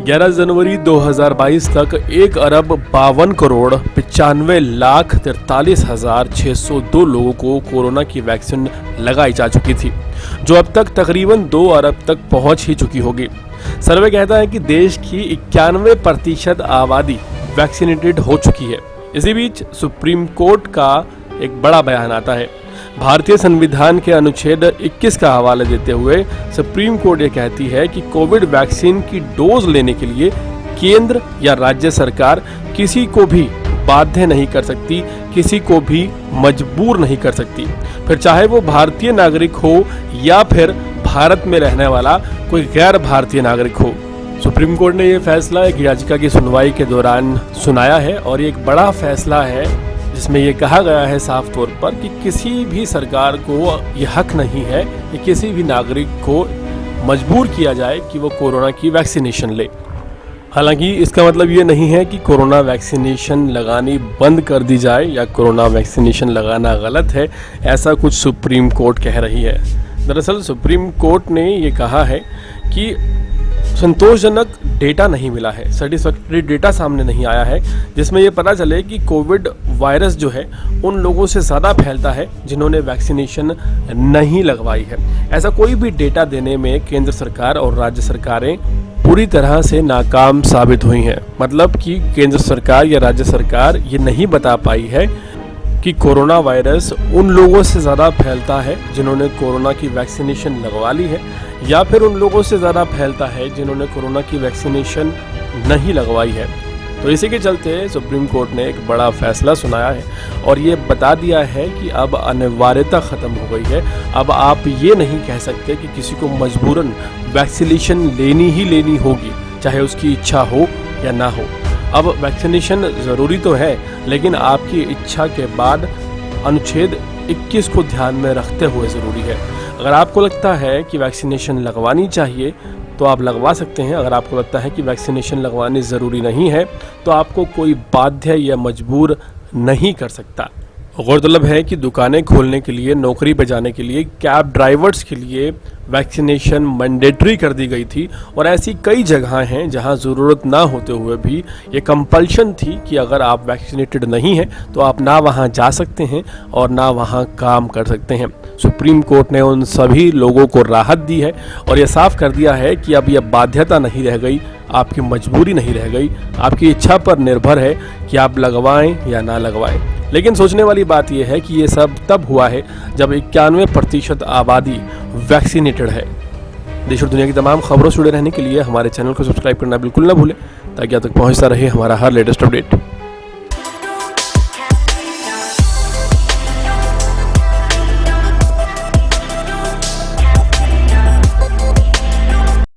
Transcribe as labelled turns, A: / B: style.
A: 11 जनवरी 2022 तक 1,52,95,43,602 लोगों को कोरोना की वैक्सीन लगाई जा चुकी थी, जो अब तक तकरीबन 2 अरब तक पहुंच ही चुकी होगी। सर्वे कहता है कि देश की 91% आबादी वैक्सीनेटेड हो चुकी है। इसी बीच सुप्रीम कोर्ट का एक बड़ा बयान आता है। भारतीय संविधान के अनुच्छेद 21 का हवाला देते हुए सुप्रीम कोर्ट ये कहती है कि कोविड वैक्सीन की डोज लेने के लिए केंद्र या राज्य सरकार किसी को भी बाध्य नहीं कर सकती, किसी को भी मजबूर नहीं कर सकती, फिर चाहे वो भारतीय नागरिक हो या फिर भारत में रहने वाला कोई गैर भारतीय नागरिक हो। सुप्रीम कोर्ट ने ये फैसला एक याचिका की सुनवाई के दौरान सुनाया है और ये एक बड़ा फैसला है जिसमें ये कहा गया है साफ तौर पर कि किसी भी सरकार को ये हक नहीं है कि किसी भी नागरिक को मजबूर किया जाए कि वो कोरोना की वैक्सीनेशन ले। हालांकि इसका मतलब ये नहीं है कि कोरोना वैक्सीनेशन लगानी बंद कर दी जाए या कोरोना वैक्सीनेशन लगाना गलत है, ऐसा कुछ सुप्रीम कोर्ट कह रही है। दरअसल सुप्रीम कोर्ट ने ये कहा है कि संतोषजनक डेटा नहीं मिला है, सेटिस्फैक्टरी डेटा सामने नहीं आया है जिसमें ये पता चले कि कोविड वायरस जो है उन लोगों से ज़्यादा फैलता है जिन्होंने वैक्सीनेशन नहीं लगवाई है। ऐसा कोई भी डेटा देने में केंद्र सरकार और राज्य सरकारें पूरी तरह से नाकाम साबित हुई हैं। मतलब कि केंद्र सरकार या राज्य सरकार ये नहीं बता पाई है कि कोरोना वायरस उन लोगों से ज़्यादा फैलता है जिन्होंने कोरोना की वैक्सीनेशन लगवा ली है या फिर उन लोगों से ज़्यादा फैलता है जिन्होंने कोरोना की वैक्सीनेशन नहीं लगवाई है। तो इसी के चलते सुप्रीम कोर्ट ने एक बड़ा फैसला सुनाया है और ये बता दिया है कि अब अनिवार्यता ख़त्म हो गई है। अब आप ये नहीं कह सकते कि किसी को मजबूरन वैक्सीनेशन लेनी ही लेनी होगी, चाहे उसकी इच्छा हो या ना हो। अब वैक्सीनेशन ज़रूरी तो है, लेकिन आपकी इच्छा के बाद अनुच्छेद 21 को ध्यान में रखते हुए ज़रूरी है। अगर आपको लगता है कि वैक्सीनेशन लगवानी चाहिए तो आप लगवा सकते हैं। अगर आपको लगता है कि वैक्सीनेशन लगवानी ज़रूरी नहीं है तो आपको कोई बाध्य या मजबूर नहीं कर सकता। गौरतलब है कि दुकानें खोलने के लिए, नौकरी पे जाने के लिए, कैब ड्राइवर्स के लिए वैक्सीनेशन मैंडेटरी कर दी गई थी और ऐसी कई जगह हैं जहां ज़रूरत ना होते हुए भी ये कंपल्शन थी कि अगर आप वैक्सीनेटेड नहीं हैं तो आप ना वहां जा सकते हैं और ना वहां काम कर सकते हैं। सुप्रीम कोर्ट ने उन सभी लोगों को राहत दी है और ये साफ कर दिया है कि अब यह बाध्यता नहीं रह गई, आपकी मजबूरी नहीं रह गई, आपकी इच्छा पर निर्भर है कि आप लगवाएं या ना लगवाएं। लेकिन सोचने वाली बात यह है कि ये सब तब हुआ है जब 91% आबादी वैक्सीनेटेड है। देश और दुनिया की तमाम खबरों से जुड़े रहने के लिए हमारे चैनल को सब्सक्राइब करना बिल्कुल ना भूलें ताकि आप तक पहुंचता रहे हमारा हर लेटेस्ट अपडेट।